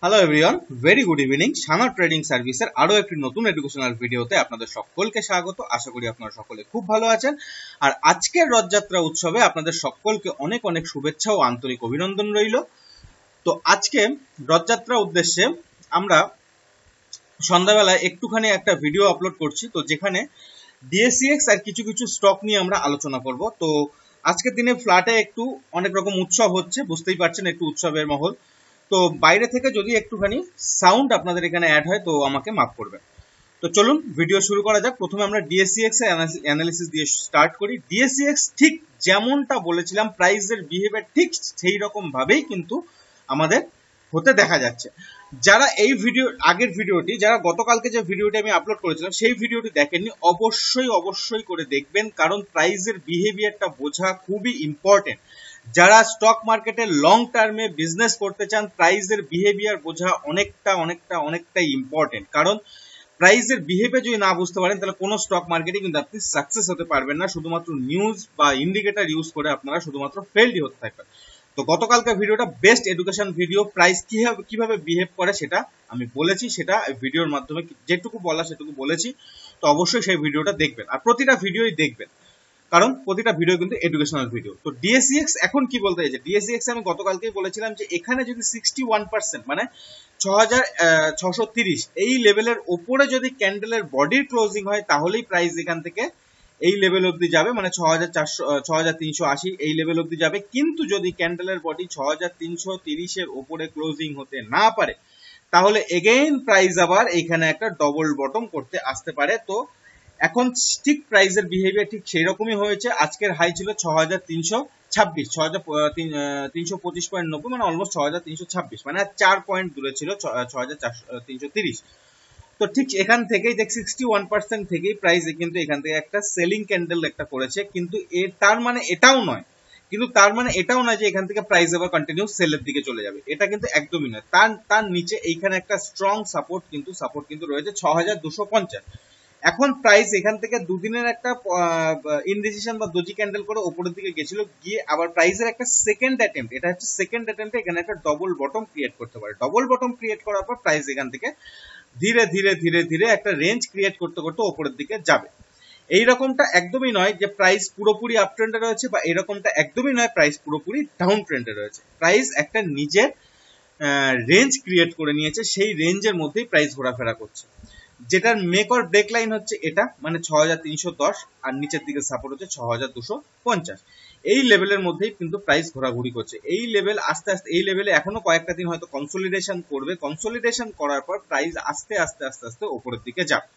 Hello everyone, very good evening. Sana trading সার্ভিসের আরো একটি নতুন এডুকেশনাল ভিডিওতে আপনাদের সকলকে স্বাগত। আশা করি আপনারা সকলে খুব ভালো আছেন। আর আজকের রথযাত্রা উৎসবে আপনাদের সকলকে অনেক অনেক শুভেচ্ছা ও আন্তরিক অভিনন্দন রইল। তো আজকে রথযাত্রা উদ্দেশ্যে আমরা সন্ধ্যাবেলায় একটুখানি একটা ভিডিও আপলোড করছি, তো যেখানে ডিএসিএক্স আর কিছু কিছু স্টক নিয়ে আমরা আলোচনা করব। তো আজকের দিনে ফ্ল্যাটে একটু অনেক রকম উৎসব হচ্ছে, বুঝতেই পারছেন, একটু উৎসবের মহল। তো বাইরে থেকে যদি একটুখানি সাউন্ড আপনাদের এখানে অ্যাড হয় তো আমাকে মাফ করবেন। তো চলুন ভিডিও শুরু করা যাক। প্রথমে আমরা ডিএসিএক্স এর অ্যানালিসিস দিয়ে স্টার্ট করি। ডিএসিএক্স ঠিক যেমনটা বলেছিলাম, প্রাইসের বিহেভিয়ার ঠিক সেই রকম ভাবেই কিন্তু আমাদের হতে দেখা যাচ্ছে। যারা এই আগের ভিডিওটি, যারা গতকালকে যে ভিডিওটি আমি আপলোড করেছিলাম সেই ভিডিওটি দেখেননি, অবশ্যই করে দেখবেন, কারণ প্রাইসের বিহেভিয়ারটা বোঝা খুবই ইম্পর্টেন্ট। যারা স্টক মার্কেটে লং টার্মে বিজনেস করতে চান, প্রাইসের বিহেভিয়ার বোঝা অনেকটাই ইম্পর্টেন্ট। কারণ প্রাইসের বিহেভিয়ার যদি না বুঝতে পারেন তাহলে কোনো স্টক মার্কেটে কিন্তু আপনি সাকসেস হতে পারবেন না। শুধুমাত্র নিউজ বা ইন্ডিকেটর ইউজ করে আপনারা শুধুমাত্র ফেলডই হতে থাকবেন। তো গতকালকার ভিডিওটা বেস্ট এডুকেশন ভিডিও। প্রাইস কিভাবে বিহেভ করে সেটা আমি বলেছি, সেটা ভিডিওর মাধ্যমে যেটুকু বলা সেটুকু বলেছি। তো অবশ্যই সেই ভিডিওটা দেখবেন আর প্রতিটা ভিডিওই দেখবেন, কারণ প্রতিটা ভিডিও কিন্তু এডুকেশনাল ভিডিও। তো ডিএসিএক্স এখন কি বলতে চাইছে, ডিএসিএক্স আমি গতকালকেই বলেছিলাম যে এখানে যদি 61% মানে 6630 এই লেভেলের ওপরে যদি ক্যান্ডেলের বডির ক্লোজিং হয় তাহলেই প্রাইস এখান থেকে এই লেভেল অবধি যাবে, মানে 6380 এই লেভেল অবধি যাবে। কিন্তু যদি ক্যান্ডেলের বডি 6330 এর ওপরে ক্লোজিং হতে না পারে তাহলে এগেইন প্রাইস আবার এখানে একটা ডবল বটম করতে আসতে পারে। তো এখন ঠিক প্রাইসের বিহেভিয়ার ঠিক সেই রকমই হয়েছে। আজকের হাই ছিল 6326, 6325.90, মানে অলমোস্ট 6326, মানে 4 পয়েন্ট দূরে ছিল 6330। তো ঠিক এখান থেকেই দেখ 61% থেকেই প্রাইস কিন্তু এখান থেকে একটা সেলিং ক্যান্ডেল একটা করেছে। কিন্তু তার মানে এটাও নয় যে এখান থেকে প্রাইস আবার কন্টিনিউ সেলের দিকে চলে যাবে, এটা কিন্তু একদমই নয়। তার নিচে এইখানে একটা স্ট্রং সাপোর্ট কিন্তু রয়েছে 6250। এখন প্রাইস এখান থেকে দুদিনের একটা ইনডিসিশন বা দোজি ক্যান্ডেল করে উপরের দিকে গেছিল, গিয়ে আবার প্রাইসের একটা সেকেন্ড অ্যাটেম্প্ট, এটা হচ্ছে সেকেন্ড অ্যাটেম্পটে এখানে একটা ডবল বটম ক্রিয়েট করতে পারে। ডবল বটম ক্রিয়েট করার পর প্রাইস এখান থেকে ধীরে একটা রেঞ্জ ক্রিয়েট করতে উপরের দিকে যাবে। এইরকমটা একদমই নয় যে প্রাইস পুরোপুরি আপ ট্রেন্ডে রয়েছে, বা এরকমটা একদমই নয় প্রাইস পুরোপুরি ডাউন ট্রেন্ডে রয়েছে। প্রাইস একটা নিজের রেঞ্জ ক্রিয়েট করে নিয়েছে, সেই রেঞ্জের মধ্যেই প্রাইস ঘোরাফেরা করছে। যেটার মেক অর ব্রেক লাইন হচ্ছে এটা, মানে 6310, আর নিচের দিকে সাপোর্ট হচ্ছে 6250। এই লেভেলের মধ্যেই কিন্তু প্রাইস ঘোরাঘুরি করছে। এই লেভেল আস্তে এই লেভেলে এখনো কয়েকটা দিন হয়তো কনসলিডেশন করবে। কনসলিডেশন করার পর প্রাইস আস্তে উপরের দিকে যাবে।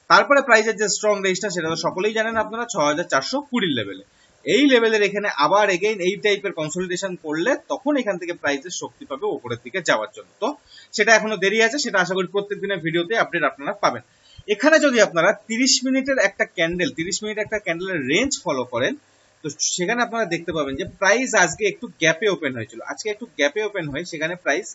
তারপরে প্রাইসের যে স্ট্রং রেঞ্জটা সেটা তো সকলেই জানেন আপনারা, 6420 লেভেলে। এই লেভেলের এখানে আবার এগেইন এই টাইপের কনসলিডেশন করলে তখন এখান থেকে প্রাইসের শক্তি পাবে উপরের দিকে যাওয়ার জন্য। তো সেটা এখনো দেরি আছে, সেটা আশা করি প্রত্যেক দিনের ভিডিওতে আপডেট আপনারা পাবেন। এখানে যদি আপনারা 30 মিনিটের একটা ক্যান্ডেলের রেঞ্জ ফলো করেন, তো সেখানে আপনারা দেখতে পাবেন যে প্রাইস আজকে একটু গ্যাপে ওপেন হয়েছিল। আজকে একটু গ্যাপে ওপেন হয়ে সেখানে প্রাইস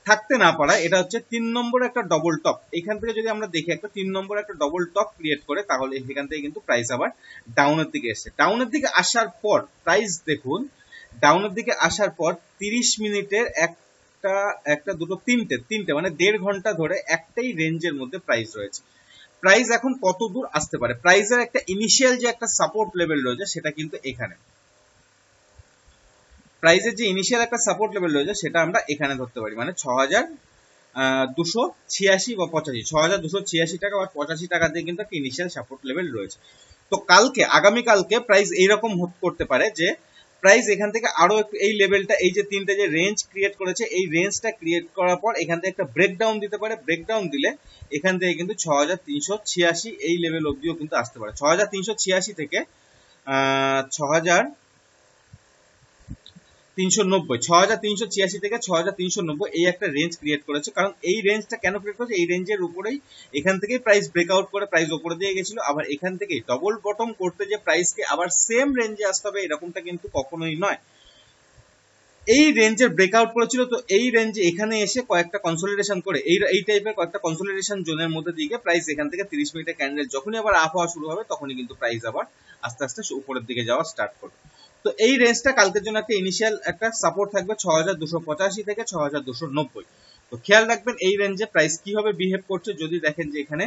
থাকতে না পারা, এটা হচ্ছে 3 নম্বর একটা ডবল টপ। এখান থেকে যদি আমরা দেখি একটা 3 নম্বর একটা ডবল টপ ক্রিয়েট করে, তাহলে এখান থেকে কিন্তু প্রাইস আবার ডাউনের দিকে এসছে। ডাউনের দিকে আসার পর প্রাইস দেখুন, ডাউনের দিকে আসার পর 30 মিনিটের একটা দুটো তিনটে মানে 1.5 ঘন্টা ধরে একটাই রেঞ্জের মধ্যে প্রাইস রয়েছে। প্রাইস এখন কত দূর আসতে পারে, প্রাইসের একটা ইনিশিয়াল যে একটা সাপোর্ট লেভেল রয়েছে সেটা কিন্তু এখানে, প্রাইসের যে ইনিশিয়াল একটা সাপোর্ট লেভেল রয়েছে সেটা আমরা এখানে ধরতে পারি, মানে 6286 বা 85, 6286 টাকা বা 85 টাকা দিয়ে কিন্তু একটা ইনিশিয়াল সাপোর্ট লেভেল রয়েছে। তো আগামীকালকে প্রাইস এইরকম করতে পারে যে প্রাইস এখান থেকে আরো একটু এই লেভেলটা, এই যে তিনটে যে রেঞ্জ ক্রিয়েট করেছে, এই রেঞ্জটা ক্রিয়েট করার পর এখান থেকে একটা ব্রেকডাউন দিতে পারে। ব্রেকডাউন দিলে এখান থেকে কিন্তু 6386 এই লেভেল অবধিও কিন্তু আসতে পারে। 6386 থেকে 6386 থেকে 6390 এই একটা রেঞ্জ ক্রিয়েট করেছে। কারণ এই রেঞ্জটা কেন ক্রিয়েট করেছে, এই রেঞ্জের উপরেই এখান থেকেই প্রাইস ব্রেকআউট করে প্রাইস উপরে দিয়ে গেছিল। আবার এখান থেকে ডবল বটম করতে যে প্রাইসকে আবার সেম রেঞ্জে আসতে হবে এরকমটা কিন্তু কখনোই নয়। এই রেঞ্জের ব্রেকআউট করেছিল, তো এই রেঞ্জে এখানে এসে কয়েকটা কনসলিডেশন করে এই টাইপের কয়েকটা কনসলিডেশন জোনের মধ্যে দিয়ে প্রাইস এখান থেকে 30 মিনিটের ক্যান্ডেল যখনই আবার আপ হওয়া শুরু হবে তখনই কিন্তু প্রাইস আবার আস্তে উপরের দিকে যাওয়া স্টার্ট করবে। তো এই রেঞ্জটা কালকের জন্য একটা ইনিশিয়াল একটা সাপোর্ট থাকবে 6285 থেকে 6290। তো খেয়াল রাখবেন এই রেঞ্জে প্রাইস কিভাবে বিহেভ করছে। যদি দেখেন যে এখানে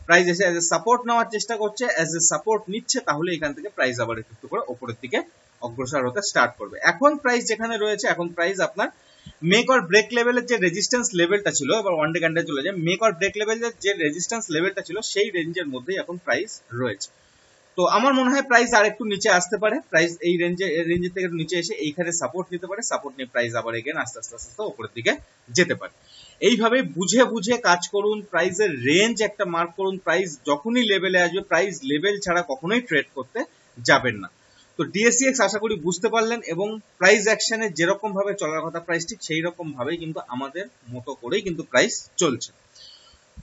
প্রাইস এসে অ্যাজ এ সাপোর্ট নেওয়ার চেষ্টা করছে, অ্যাজ এ সাপোর্ট নিচ্ছে, তাহলে এখান থেকে প্রাইস আবার একটু করে উপরের দিকে অগ্রসর হতে স্টার্ট করবে। এখন প্রাইস যেখানে রয়েছে, এখন প্রাইস আপনার মেক অর ব্রেক লেভেলের যে রেজিস্ট্যান্স লেভেলটা ছিল, এবার ওয়ান ডে ক্যান্ডেল চলে যায়, মেক অর ব্রেক লেভেলের যে রেজিস্ট্যান্স লেভেলটা ছিল সেই রেঞ্জের মধ্যেই এখন প্রাইস রয়েছে। তো আমার মনে হয় প্রাইস আর একটু নিচে আসতে পারে, প্রাইস এই রেঞ্জের থেকে নিচে এসে এইখানে সাপোর্ট নিতে পারে, সাপোর্ট নিয়ে প্রাইস আবার এগেন আস্তে আস্তে আস্তে আস্তে উপরের দিকে যেতে পারে। এইভাবে বুঝে বুঝে কাজ করুন, প্রাইসের রেঞ্জ একটা মার্ক করুন, প্রাইস যখনই লেভেলে আসবে প্রাইস লেভেল ছাড়া কখনোই ট্রেড করতে যাবেন না। তো ডিএসসিএক্স আশা করি বুঝতে পারলেন, এবং প্রাইস অ্যাকশনে যেরকম ভাবে চলার কথা প্রাইস ঠিক সেই রকম ভাবেই কিন্তু আমাদের মতো করেই কিন্তু প্রাইস চলছে।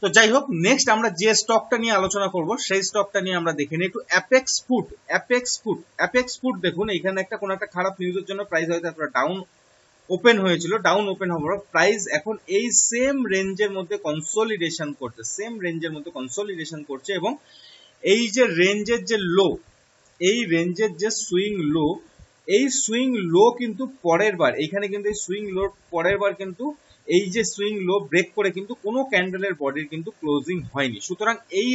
তো যাই হোক, নেক্সট আমরা যে স্টকটা নিয়ে আলোচনা করব সেই স্টকটা নিয়ে আমরা দেখে নিই একটু অ্যাপেক্স ফুড। দেখুন এখানে একটা কোনো একটা খারাপ নিউজের জন্য প্রাইস হয়তো একটা ডাউন ওপেন হয়েছিল, ডাউন ওপেন হওয়ার প্রাইস এখন এই সেম রেঞ্জের মধ্যে কনসোলিডেশন করছে, এবং এই যে রেঞ্জের যে লো, এই রেঞ্জের যে সুইং লো, এই সুইং লো কিন্তু পরের বার, এইখানে কিন্তু এই সুইং লো পরের বার কিন্তু এই যে সুইং লো ব্রেক করে কিন্তু কোনো ক্যান্ডেলের বডির কিন্তু ক্লোজিং হয়নি। সুতরাং এই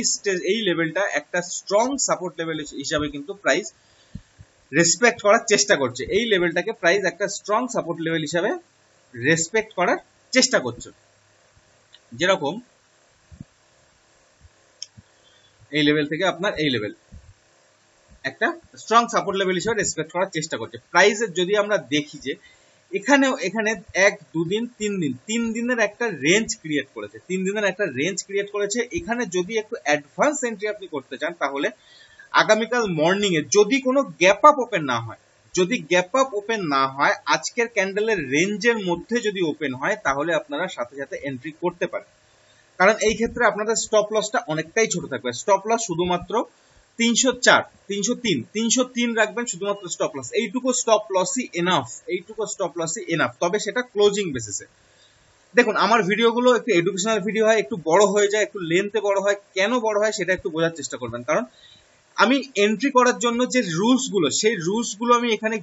লেভেলটা একটা স্ট্রং সাপোর্ট লেভেল হিসাবে কিন্তু প্রাইস রেসপেক্ট করার চেষ্টা করছে। এই লেভেলটাকে প্রাইস একটা স্ট্রং সাপোর্ট লেভেল হিসাবে রেসপেক্ট করার চেষ্টা করছে, যেরকম এই লেভেল থেকে আপনার এই লেভেল একটা স্ট্রং সাপোর্ট লেভেল হিসেবে রেসপেক্ট করার চেষ্টা করছে। প্রাইসের যদি আমরা দেখি যে এখানে 1 2 দিন 3 দিনের একটা রেঞ্জ ক্রিয়েট করেছে, এখানে যদি একটু অ্যাডভান্স এন্ট্রি আপনি করতে চান তাহলে আগামীকাল মর্নিং এ যদি কোনো গ্যাপ আপ ওপেন না হয়, আজকের ক্যান্ডেলের রেঞ্জের মধ্যে যদি ওপেন হয় তাহলে আপনারা সাথে সাথে এন্ট্রি করতে পারেন, কারণ এই ক্ষেত্রে আপনাদের স্টপ লসটা অনেকটাই ছোট থাকবে। স্টপ লস শুধুমাত্র 304 303 রাখবেন শুধুমাত্র স্টপ লস, এইটুকু স্টপ লসই এনাফ, তবে সেটা ক্লোজিং বেসিসে। দেখুন আমার ভিডিওগুলো একটু এডুকেশনাল ভিডিও হয়, একটু বড় হয়ে যায়, একটু লেন্থে বড় হয়, কেন বড় হয় সেটা একটু বোঝার চেষ্টা করবেন, কারণ আমি এন্ট্রি করার জন্য যে রুলসগুলো, সেই রুলসগুলো আমি এখানে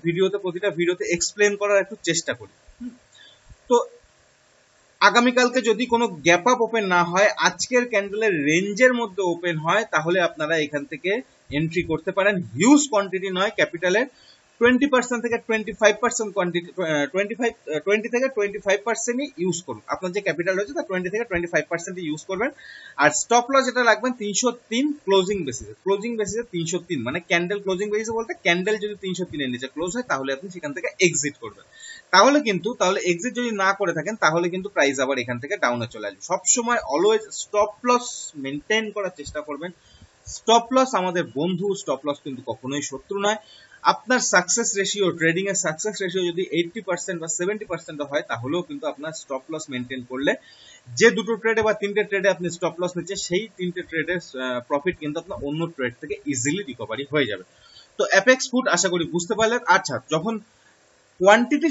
প্রতিটা ভিডিওতে এক্সপ্লেন করার একটু চেষ্টা করি। তো আগামীকালকে যদি কোনো গ্যাপ আপ ওপেন না হয়, আজকের ক্যান্ডেলের রেঞ্জের মধ্যে ওপেন হয়, তাহলে আপনারা এখান থেকে এন্ট্রি করতে পারেন। হিউজ কোয়ান্টিটি নয়, ক্যাপিটালের 20% থেকে 25% কোয়ান্টিটি, 20 থেকে 25%ই ইউজ করুন। আপনার যে ক্যাপিটাল রয়েছে তার 20 থেকে 25% ইউজ করবেন। আর স্টপ লস যেটা রাখবেন 303 ক্লোজিং বেসিসে 303, মানে ক্যান্ডেল ক্লোজিং বেসিসে বলতে ক্যান্ডেল যদি 303 এর নিচে ক্লোজ হয় তাহলে আপনি সেখান থেকে এক্সিট করবেন। তাহলে এক্সিট যদি না করে থাকেন তাহলে কিন্তু প্রাইস আবার এখান থেকে ডাউনে চলে আসবে। সবসময় অলওয়েজ স্টপ লস মেনটেন করার চেষ্টা করবেন। স্টপ লস আমাদের বন্ধু, স্টপ লস কিন্তু কখনোই শত্রু নয়। আপনার সাকসেস রেশিও, ট্রেডিং এর সাকসেস রেশিও যদি 80% বা 70% হয়, তাহলেও কিন্তু আপনার স্টপ লস মেনটেন করলে যে দুটো ট্রেডে বা তিনটে ট্রেডে আপনি স্টপ লস নিচ্ছে, সেই তিনটে ট্রেডের প্রফিট কিন্তু আপনার অন্য ট্রেড থেকে ইজিলি রিকভারি হয়ে যাবে। তো অ্যাপেক্স ফুড আশা করি বুঝতে পারলেন। আচ্ছা, যখন কোয়ান্টিটি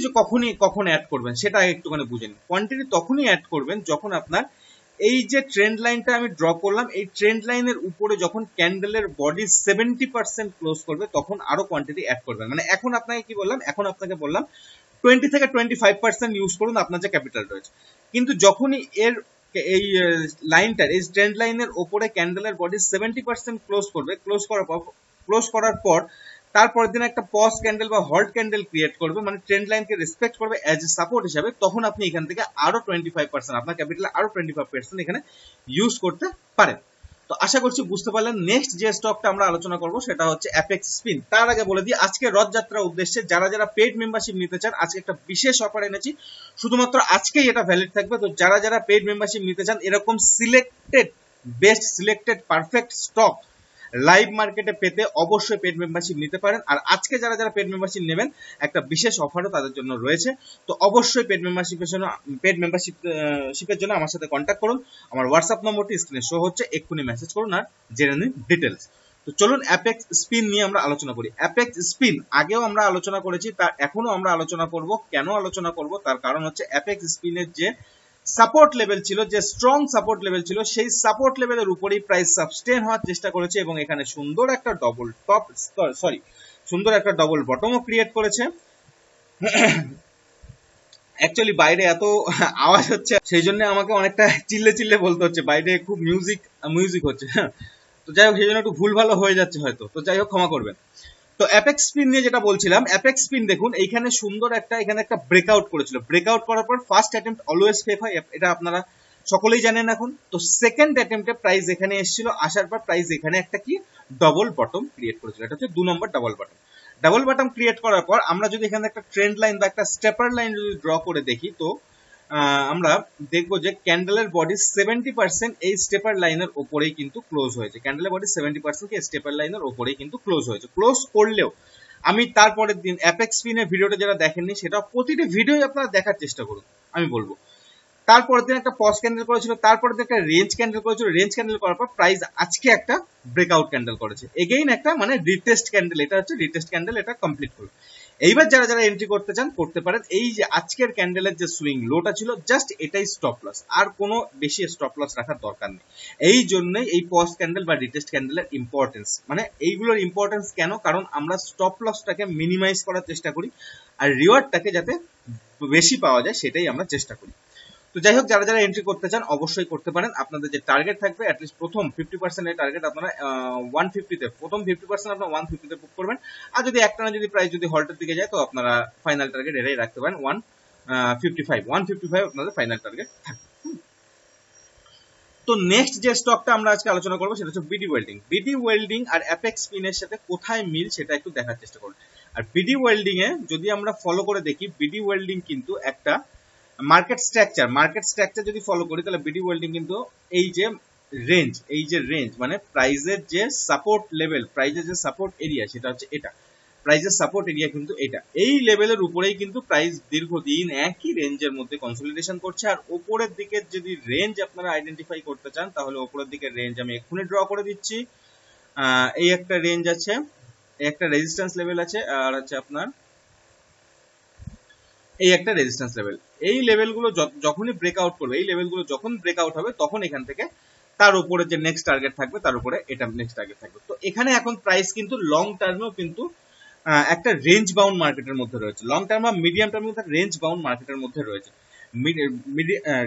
কখন অ্যাড করবেন সেটা একটুখানি বুঝে নিন। কোয়ান্টিটি তখনই অ্যাড করবেন যখন আপনার এই যে ট্রেন্ড লাইনটা আমি ড্র করলাম, এই ট্রেন্ড লাইনের উপরে যখন ক্যান্ডেলের বডি 70% ক্লোজ করবে তখন আরো কোয়ান্টিটি অ্যাড করবেন। মানে এখন আপনাকে বললাম 20 থেকে 25% ইউজ করুন আপনার যে ক্যাপিটাল রয়েছে, কিন্তু যখনই এই লাইনটার, এই ট্রেন্ড লাইনের উপরে ক্যান্ডেলের বডি 70% ক্লোজ করার পর তারপরের দিন একটা পজ ক্যান্ডেল বা হল্ট ক্যান্ডেল ক্রিয়েট করবে, মানে ট্রেন্ড লাইনকে রেসপেক্ট করবে অ্যাজ এ সাপোর্ট হিসাবে, তখন আপনি এখান থেকে আরো 25%, আপনার ক্যাপিটালে আরো 25% এখানে ইউজ করতে পারেন। তো আশা করছি বুঝতে পারলেন। নেক্সট যে স্টকটা আমরা আলোচনা করব সেটা হচ্ছে অ্যাপেক্স স্পিন। তার আগে বলে দিই, আজকে রথযাত্রার উদ্দেশ্যে যারা পেড মেম্বারশিপ নিতে চান, আজকে একটা বিশেষ অফার এনেছি, শুধুমাত্র আজকেই এটা ভ্যালিড থাকবে। তো যারা পেড মেম্বারশিপ নিতে চান, এরকম সিলেক্টেড পারফেক্ট স্টক লাইভ মার্কেটে পেতে অবশ্যই পেড মেম্বারশিপ নিতে পারেন। আর আজকে যারা পেড মেম্বারশিপ নেবেন, একটা বিশেষ অফারও তাদের জন্য রয়েছে। তো অবশ্যই পেড মেম্বারশিপের জন্য আমার সাথে কন্ট্যাক্ট করুন। আমার হোয়াটসঅ্যাপ নম্বরটি স্ক্রিনে শো হচ্ছে, এক্ষুনি মেসেজ করুন আর জেনে নিন ডিটেলস। তো চলুন অ্যাপেক্স স্পিন নিয়ে আমরা আলোচনা করি। অ্যাপেক্স স্পিন আগেও আমরা আলোচনা করেছি, তার এখনো আমরা আলোচনা করব। কেন আলোচনা করব তার কারণ হচ্ছে অ্যাপেক্স স্পিনের যে সাপোর্ট লেভেল ছিল, যে স্ট্রং সাপোর্ট লেভেল ছিল, সেই সাপোর্ট লেভেলের উপরেই প্রাইস সাবস্টেন হওয়ার চেষ্টা করেছে এবং এখানে সুন্দর একটা ডবল বটমও ক্রিয়েট করেছে। অ্যাকচুয়ালি বাইরে এত আওয়াজ হচ্ছে, সেই জন্য আমাকে অনেকটা চিল্লে চিল্লে বলতে হচ্ছে, বাইরে খুব মিউজিক হচ্ছে। তো যাই হোক, সেই জন্য একটু ভুল ভালো হয়ে যাচ্ছে হয়তো, তো যাই হোক ক্ষমা করবেন। তো অ্যাপেক্স স্পিন নিয়ে যেটা বলছিলাম, অ্যাপেক্স স্পিন দেখুন এইখানে সুন্দর এখানে একটা ব্রেকআউট করেছিল। ব্রেকআউট করার পর ফার্স্ট অ্যাটেম্প্ট অলওয়েজ ফেক হয়, এটা আপনারা সকলেই জানেন এখন। তো সেকেন্ড অ্যাটেম্প্টে প্রাইস এখানে এসেছিল, আসার পর প্রাইস এখানে একটা কি ডবল বটম ক্রিয়েট করেছিল, এটা হচ্ছে 2 number double bottom. Double bottom create করার পর আমরা যদি এখানে একটা ট্রেন্ড লাইন বা একটা স্টেপার লাইন যদি ড্র করে দেখি, তো আমরা দেখবো যে ক্যান্ডেলের বডি 70% এই স্টেপার লাইনের ওপরেই কিন্তু ক্লোজ হয়েছে। ক্যান্ডেলের বডি 70% কি স্টেপার লাইনের ওপরেই কিন্তু ক্লোজ হয়েছে। ক্লোজ করলেও আমি তারপরের দিন অ্যাপেক্স স্পিনের ভিডিওটা যারা দেখেননি, সেটা প্রতিটি ভিডিওই আপনারা দেখার চেষ্টা করুন, আমি বলবো। তারপরের দিন একটা পজ ক্যান্ডেল করেছিল, তারপরের দিন একটা রেঞ্জ ক্যান্ডেল করেছিল, রেঞ্জ ক্যান্ডেল করার পর প্রাইস আজকে একটা ব্রেকআউট ক্যান্ডেল করেছে, এগেইন একটা মানে রিটেস্ট ক্যান্ডেল, এটা হচ্ছে রিটেস্ট ক্যান্ডেল, এটা কমপ্লিট করলো। এইবার যারা যারা এন্ট্রি করতে চান করতে পারেন। এই যে আজকের ক্যান্ডেলের যে সুইং লোটা ছিল, জাস্ট এটাই স্টপ লস, আর কোনো বেশি স্টপ লস রাখার দরকার নেই। এই জন্যই এই পজ ক্যান্ডেল বা রিটেস্ট ক্যান্ডেলের ইম্পর্টেন্স, মানে এইগুলোর ইম্পর্টেন্স কেন, কারণ আমরা স্টপ লসটাকে মিনিমাইজ করার চেষ্টা করি, আর রিওয়ার্ডটাকে যাতে বেশি পাওয়া যায় সেটাই আমরা চেষ্টা করি। তো যাই হোক, যারা যারা এন্ট্রি করতে চান অবশ্যই করতে পারেন। আপনাদের যে টার্গেট থাকবে, অ্যাটলিস্ট প্রথম 50% এর টার্গেট আপনারা 150 তে, প্রথম 50% আপনারা 150 তে বুক করবেন। আর যদি একটানা যদি প্রাইস যদি হল্টের দিকে যায়, তো আপনারা ফাইনাল টার্গেট এটাই রাখতে পারেন 155 আপনাদের ফাইনাল টার্গেট থাকবে। তো নেক্সট যে স্টকটা আমরা আজকে আলোচনা করবো সেটা হচ্ছে বিডি ওয়েল্ডিং। বিডি ওয়েল্ডিং আর অ্যাপেক্স স্পিনের সাথে কোথায় মিল সেটা একটু দেখার চেষ্টা করুন। আর বিডি ওয়েল্ডিং এ যদি আমরা ফলো করে দেখি, বিডি ওয়েল্ডিং কিন্তু একটা মার্কেট স্ট্রাকচার যদি ফলো করি, তাহলে বিডি ওয়েল্ডিং কিন্তু এই যে রেঞ্জ মানে প্রাইজের যে সাপোর্ট লেভেল, প্রাইজের যে সাপোর্ট এরিয়া, সেটা হচ্ছে এটা প্রাইজের সাপোর্ট এরিয়া, কিন্তু এটা এই লেভেলের উপরেই কিন্তু প্রাইস দীর্ঘদিন একই রেঞ্জের মধ্যে কনসলিডেশন করছে। আর উপরের দিকে যদি রেঞ্জ আপনারা আইডেন্টিফাই করতে চান, তাহলে উপরের দিকে রেঞ্জ আমি এক্ষুনি ড্র করে দিচ্ছি। এই একটা রেঞ্জ আছে, একটা রেজিস্ট্যান্স লেভেল আছে, আর আছে আপনার এই একটা রেজিস্ট্যান্স লেভেল। এই লেভেলগুলো যখনই ব্রেকআউট করবে, এই লেভেলগুলো যখন ব্রেকআউট হবে, তখন এখান থেকে তার উপরে যে নেক্সট টার্গেট থাকবে, তার উপরে এটা নেক্সট টার্গেট থাকবে। তো এখানে এখন প্রাইস কিন্তু লং টার্মেও কিন্তু একটা রেঞ্জ বাউন্ড মার্কেটের মধ্যে রয়েছে, লং টার্ম বা মিডিয়াম টার্মে রেঞ্জ বাউন্ড মার্কেটের মধ্যে রয়েছে।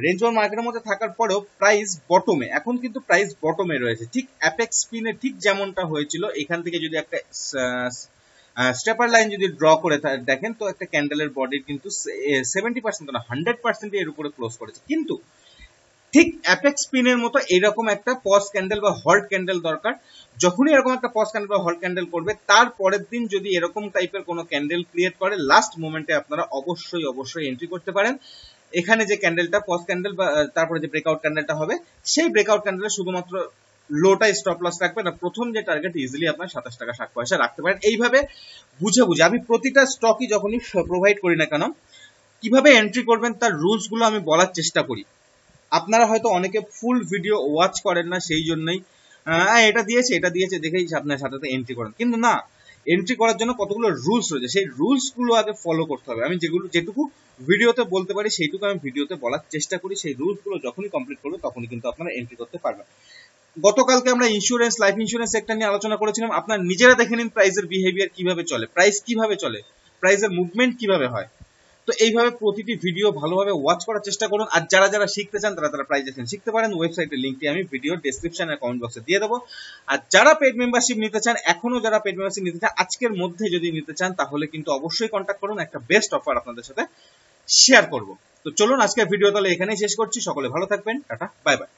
রেঞ্জ বাউন্ড মার্কেটের মধ্যে থাকার পরেও প্রাইস বটমে, এখন কিন্তু প্রাইস বটমে রয়েছে, ঠিক অ্যাপেক্স স্পিনে ঠিক যেমনটা হয়েছিল। এখান থেকে যদি একটা স্টেপার লাইন যদি ড্র করে দেখেন, তো একটা ক্যান্ডেলের বডির কিন্তু 70% না 100% এর উপরে ক্লোজ করেছে। কিন্তু ঠিক অ্যাপেক্স স্পিনের মতো এরকম একটা পজ ক্যান্ডেল বা হল্ট ক্যান্ডেল দরকার। যখনই এরকম একটা পজ ক্যান্ডেল বা হল্ট ক্যান্ডেল করবে, তার পরের দিন যদি এরকম টাইপের কোনো ক্যান্ডেল ক্রিয়েট করে, লাস্ট মোমেন্টে আপনারা অবশ্যই এন্ট্রি করতে পারেন। এখানে যে ক্যান্ডেলটা পজ ক্যান্ডেল বা তারপরে যে ব্রেকআউট ক্যান্ডেলটা হবে, সেই ব্রেকআউট ক্যান্ডেলে শুধুমাত্র লোটাই স্টপ লস রাখবেন, আর প্রথম যে টার্গেট ইজিলি আপনার 27 টাকা 60 পয়সা রাখতে পারেন। এইভাবে বুঝে আমি প্রতিটা স্টকই যখনই প্রোভাইড করি না কেন, কিভাবে এন্ট্রি করবেন তার রুলস গুলো আমি বলার চেষ্টা করি। আপনারা হয়তো অনেকে ফুল ভিডিও ওয়াচ করেন না, সেই জন্যই এটা দিয়েছে দেখেই আপনার সাথে এন্ট্রি করেন। কিন্তু না, এন্ট্রি করার জন্য কতগুলো রুলস রয়েছে, সেই রুলস গুলো আগে ফলো করতে হবে। আমি যেটুকু ভিডিওতে বলতে পারি সেইটুকু আমি ভিডিওতে বলার চেষ্টা করি। সেই রুলস গুলো যখনই কমপ্লিট করবো, তখনই কিন্তু আপনারা এন্ট্রি করতে পারবেন। গতকালকে আমরা লাইফ ইন্স্যুরেন্স সেক্টর নিয়ে আলোচনা করেছিলাম। আপনারা নিজেরা দেখে নিন প্রাইসের বিহেভিয়ার কিভাবে চলে, প্রাইসের মুভমেন্ট কিভাবে হয়। তো এইভাবে প্রতিটি ভিডিও ভালোভাবে ওয়াচ করার চেষ্টা করুন। আর যারা যারা শিখতে চান, তারা প্রাইস এখানে শিখতে পারেন। ওয়েবসাইটের লিঙ্কটি আমি ভিডিও ডেসক্রিপশন আর কমেন্ট বক্সে দিয়ে দেবো। আর যারা পেড মেম্বারশিপ নিতে চান, যারা পেড মেম্বারশিপ নিতে চান, আজকের মধ্যে যদি নিতে চান, তাহলে কিন্তু অবশ্যই কন্ট্যাক্ট করুন, একটা বেস্ট অফার আপনাদের সাথে শেয়ার করব। তো চলুন আজকের ভিডিও তাহলে এখানেই শেষ করছি। সকলে ভালো থাকবেন, টাটা, বাই বাই।